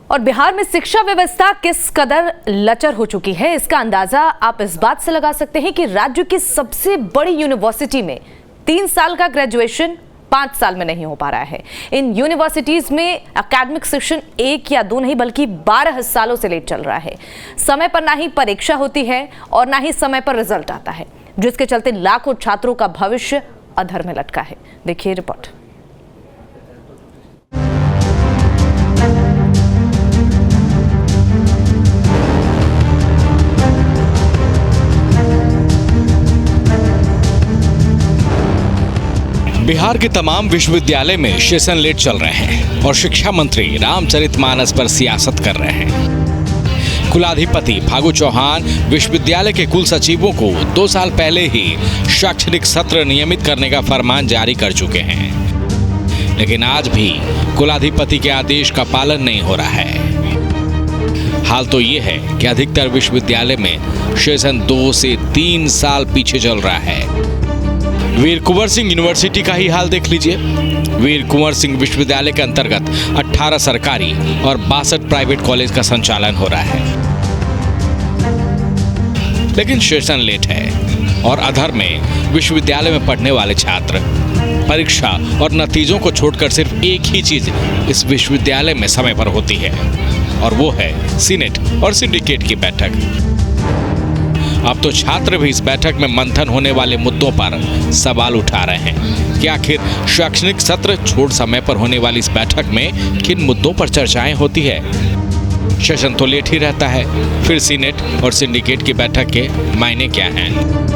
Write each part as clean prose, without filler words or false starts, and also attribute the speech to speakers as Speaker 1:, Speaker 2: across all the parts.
Speaker 1: और बिहार में शिक्षा व्यवस्था किस कदर लचर हो चुकी है, इसका अंदाजा आप इस बात से लगा सकते हैं कि राज्य की सबसे बड़ी यूनिवर्सिटी में 3 साल का ग्रेजुएशन 5 साल में नहीं हो पा रहा है। इन यूनिवर्सिटीज में एकेडमिक सेशन 1 या 2 नहीं बल्कि 12 सालों से लेट चल रहा है। समय पर ना ही परीक्षा होती है और ना ही समय पर रिजल्ट आता है, जिसके चलते लाखों छात्रों का भविष्य अधर में लटका है। देखिए रिपोर्ट।
Speaker 2: बिहार के तमाम विश्वविद्यालय में सेशन लेट चल रहे हैं और शिक्षा मंत्री रामचरितमानस पर सियासत कर रहे हैं। कुलाधिपति फागू चौहान विश्वविद्यालय के कुल सचिवों को 2 साल पहले ही शैक्षणिक सत्र नियमित करने का फरमान जारी कर चुके हैं, लेकिन आज भी कुलाधिपति के आदेश का पालन नहीं हो रहा है। हाल तो ये है कि अधिकतर विश्वविद्यालय में सेशन 2 से 3 साल पीछे चल रहा है। वीर कुंवर सिंह यूनिवर्सिटी का ही हाल देख लीजिए। वीर कुंवर सिंह विश्वविद्यालय के अंतर्गत 18 सरकारी और 62 प्राइवेट कॉलेज का संचालन हो रहा है, लेकिन सेशन लेट है और अधर में विश्वविद्यालय में पढ़ने वाले छात्र परीक्षा और नतीजों को छोड़कर सिर्फ एक ही चीज इस विश्वविद्यालय में समय पर होती है, और वो है सीनेट और सिंडिकेट की बैठक। अब तो छात्र भी इस बैठक में मंथन होने वाले मुद्दों पर सवाल उठा रहे हैं कि आखिर शैक्षणिक सत्र छोड़ समय पर होने वाली इस बैठक में किन मुद्दों पर चर्चाएं होती है। सेशन तो लेट ही रहता है, फिर सीनेट और सिंडिकेट की बैठक के मायने क्या हैं?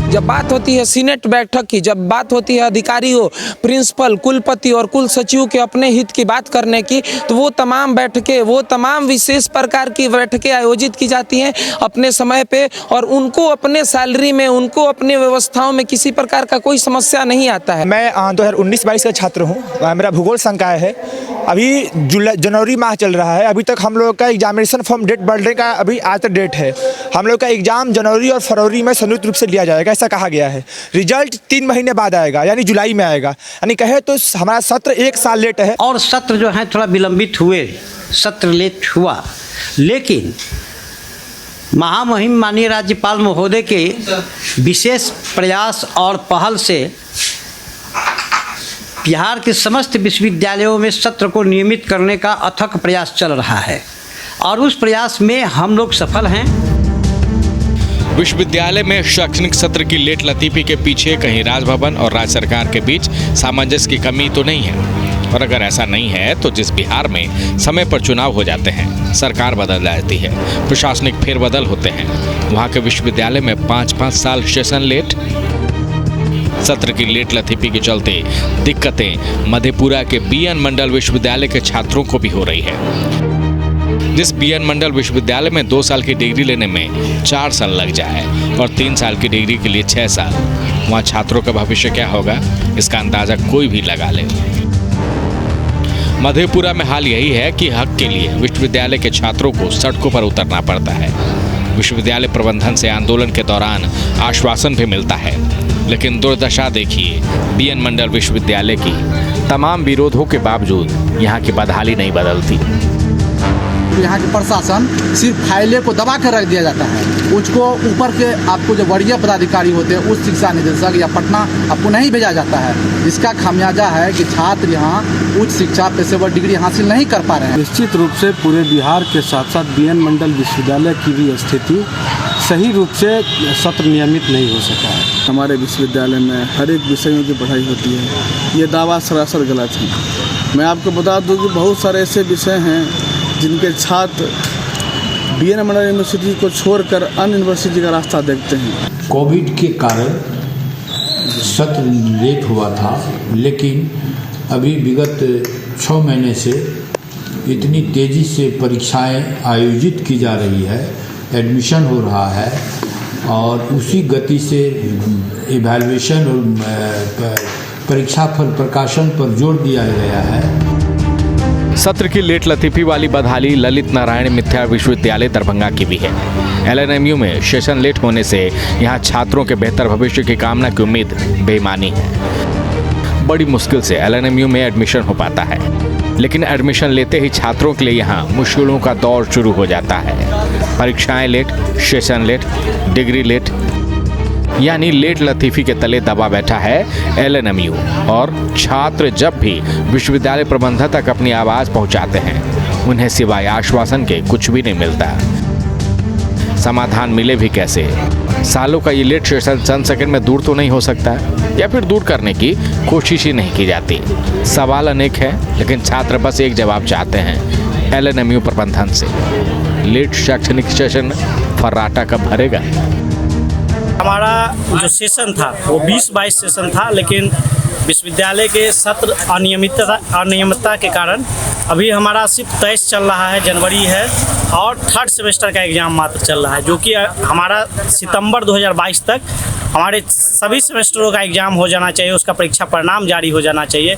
Speaker 3: जब बात होती है सीनेट बैठक की, जब बात होती है अधिकारियों, प्रिंसिपल, कुलपति और कुल सचिव के अपने हित की बात करने की, तो वो तमाम बैठकें, वो तमाम विशेष प्रकार की बैठकें आयोजित की जाती हैं अपने समय पे, और उनको अपने सैलरी में, उनको अपनी व्यवस्थाओं में किसी प्रकार का कोई समस्या नहीं आता है।
Speaker 4: मैं 2019-22 का छात्र हूँ। मेरा भूगोल संकाय है। अभी जनवरी माह चल रहा है। अभी तक हम लोग का एग्जामिनेशन फॉर्म डेट बढ़ने का अभी आज तक डेट है। हम लोग का एग्जाम जनवरी और फरवरी में संयुक्त रूप से लिया जाएगा, ऐसा कहा गया है। रिजल्ट 3 महीने बाद आएगा, यानी जुलाई में आएगा। यानी कहे तो हमारा सत्र 1 साल लेट है।
Speaker 5: और सत्र जो है थोड़ा विलंबित हुए, सत्र लेट हुआ, लेकिन महामहिम माननीय राज्यपाल महोदय के विशेष प्रयास और पहल से बिहार के समस्त विश्वविद्यालयों में सत्र को नियमित करने का अथक प्रयास चल रहा है, और उस प्रयास में हम लोग सफल हैं।
Speaker 2: विश्वविद्यालय में शैक्षणिक सत्र की लेट लतीफी के पीछे कहीं राजभवन और राज्य सरकार के बीच सामंजस्य की कमी तो नहीं है, और अगर ऐसा नहीं है तो जिस बिहार में समय पर चुनाव हो जाते हैं, सरकार बदल जाती है, प्रशासनिक फेरबदल होते हैं, वहाँ के विश्वविद्यालय में 5-5 साल सेशन लेट। सत्र की लेट लतीफी के चलते दिक्कतें मधेपुरा के बीएन मंडल विश्वविद्यालय के छात्रों को भी हो रही है। जिस बीएन मंडल विश्वविद्यालय में 2 साल की डिग्री लेने में 4 साल लग जाए और 3 साल की डिग्री के लिए 6 साल, वहाँ छात्रों का भविष्य क्या होगा, इसका अंदाजा कोई भी लगा ले। मधेपुरा में हाल यही है कि हक के लिए विश्वविद्यालय के छात्रों को सड़कों पर उतरना पड़ता है। विश्वविद्यालय प्रबंधन से आंदोलन के दौरान आश्वासन भी मिलता है, लेकिन दुर्दशा देखिए बीएन मंडल विश्वविद्यालय की। तमाम विरोधों के बावजूद यहाँ की बदहाली नहीं बदलती।
Speaker 6: यहाँ के प्रशासन सिर्फ फाइलें को दबा कर रख दिया जाता है। उसको ऊपर के आपको जो वरीय पदाधिकारी होते हैं, उस शिक्षा निदेशक या पटना आपको नहीं भेजा जाता है। इसका खामियाजा है कि छात्र यहाँ उच्च शिक्षा पेशेवर डिग्री हासिल नहीं कर पा रहे हैं।
Speaker 7: निश्चित रूप से पूरे बिहार के साथ साथ बीएन मंडल विश्वविद्यालय की भी स्थिति सही रूप से सत्र नियमित नहीं हो सका है।
Speaker 8: हमारे विश्वविद्यालय में हर एक विषयों की पढ़ाई होती है। ये दावा सरासर गलत है। मैं आपको बता दूं कि बहुत सारे ऐसे विषय हैं जिनके छात्र बीएन मंडल यूनिवर्सिटी को छोड़कर अन्य यूनिवर्सिटी का रास्ता देखते हैं।
Speaker 9: कोविड के कारण सत्र लेट हुआ था, लेकिन अभी विगत 6 महीने से इतनी तेज़ी से परीक्षाएं आयोजित की जा रही है, एडमिशन हो रहा है, और उसी गति से इवैल्यूएशन और परीक्षा फल प्रकाशन पर जोर दिया गया है।
Speaker 2: सत्र की लेट लतीफी वाली बदहाली ललित नारायण मिथ्या विश्वविद्यालय दरभंगा की भी है। एलएनएमयू में सेशन लेट होने से यहाँ छात्रों के बेहतर भविष्य की कामना की उम्मीद बेईमानी है। बड़ी मुश्किल से एलएनएमयू में एडमिशन हो पाता है, लेकिन एडमिशन लेते ही छात्रों के लिए यहाँ मुश्किलों का दौर शुरू हो जाता है। परीक्षाएं late, session late, degree late, यानी लेट लतीफ़ी के तले दबा बैठा है LNMU। और छात्र जब भी विश्वविद्यालय प्रबंधन तक अपनी आवाज़ पहुंचाते हैं, उन्हें सिवाय आश्वासन के कुछ भी नहीं मिलता। समाधान मिले भी कैसे? सालों का ये लेट सेशन चंद सेकंड में दूर तो नहीं हो सकता, या फिर दूर करने की कोशिश ही नहीं की जाती। सवाल अनेक है, लेकिन छात्र बस एक जवाब चाहते हैं LNMU प्रबंधन से। लेट शैक्षणिक सेशन फर्राटा कब भरेगा?
Speaker 10: हमारा जो सेशन था वो 20-22 सेशन था, लेकिन विश्वविद्यालय के सत्र अनियमितता के कारण अभी हमारा सिर्फ 23 चल रहा है, जनवरी है, और थर्ड सेमेस्टर का एग्ज़ाम मात्र चल रहा है, जो कि हमारा सितंबर 2022 तक हमारे सभी सेमेस्टरों का एग्जाम हो जाना चाहिए, उसका परीक्षा परिणाम जारी हो जाना चाहिए।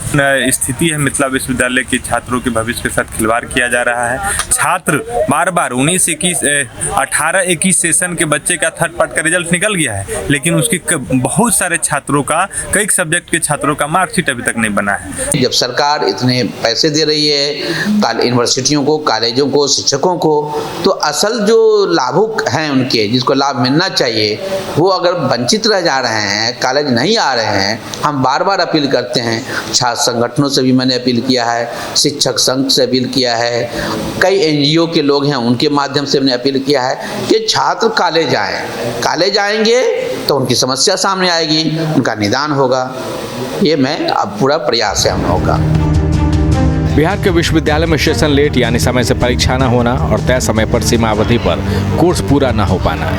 Speaker 11: स्थिति है मिथिला विश्वविद्यालय के छात्रों के भविष्य के साथ खिलवाड़ किया जा रहा है। छात्र बार बार 18-21 सेशन के बच्चे का थर्ड पार्ट का रिजल्ट निकल गया है, लेकिन उसकी बहुत सारे छात्रों का, कई सब्जेक्ट के छात्रों का मार्कशीट अभी तक नहीं बना है।
Speaker 12: जब सरकार इतने पैसे दे रही है यूनिवर्सिटियों को, कॉलेजों को, शिक्षकों को, तो असल जो लाभुक हैं उनके, जिसको लाभ मिलना चाहिए, वो अगर वंचित रह जा रहे हैं, कॉलेज नहीं आ रहे हैं। हम बार बार अपील करते हैं, छात्र संगठनों से भी मैंने अपील किया है, शिक्षक संघ से अपील किया है, कई NGO के लोग हैं उनके माध्यम से हमने अपील किया है कि छात्र कॉलेज आएँ। कॉलेज आएंगे तो उनकी समस्या सामने आएगी, उनका निदान होगा। ये मैं अब पूरा प्रयास है हम लोगों का।
Speaker 2: बिहार के विश्वविद्यालय में सेशन लेट यानी समय से परीक्षा न होना और तय समय पर सीमा अवधि पर कोर्स पूरा न हो पाना,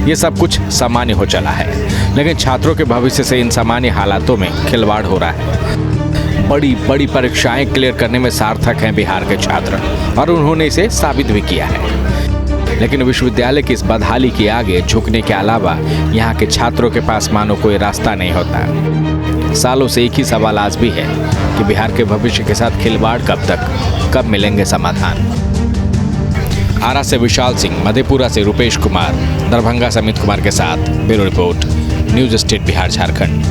Speaker 2: ये सब कुछ सामान्य हो चला है, लेकिन छात्रों के भविष्य से इन सामान्य हालातों में खिलवाड़ हो रहा है। बड़ी बड़ी परीक्षाएं क्लियर करने में सार्थक हैं बिहार के छात्र, और उन्होंने इसे साबित भी किया है। लेकिन विश्वविद्यालय की इस बदहाली के आगे झुकने के अलावा यहाँ के छात्रों के पास मानो कोई रास्ता नहीं होता। सालों से एक ही सवाल आज भी है कि बिहार के भविष्य के साथ खिलवाड़ कब तक, कब मिलेंगे समाधान। आरा से विशाल सिंह, मधेपुरा से रुपेश कुमार, दरभंगा से अमित कुमार के साथ bureau report, news state Bihar Jharkhand.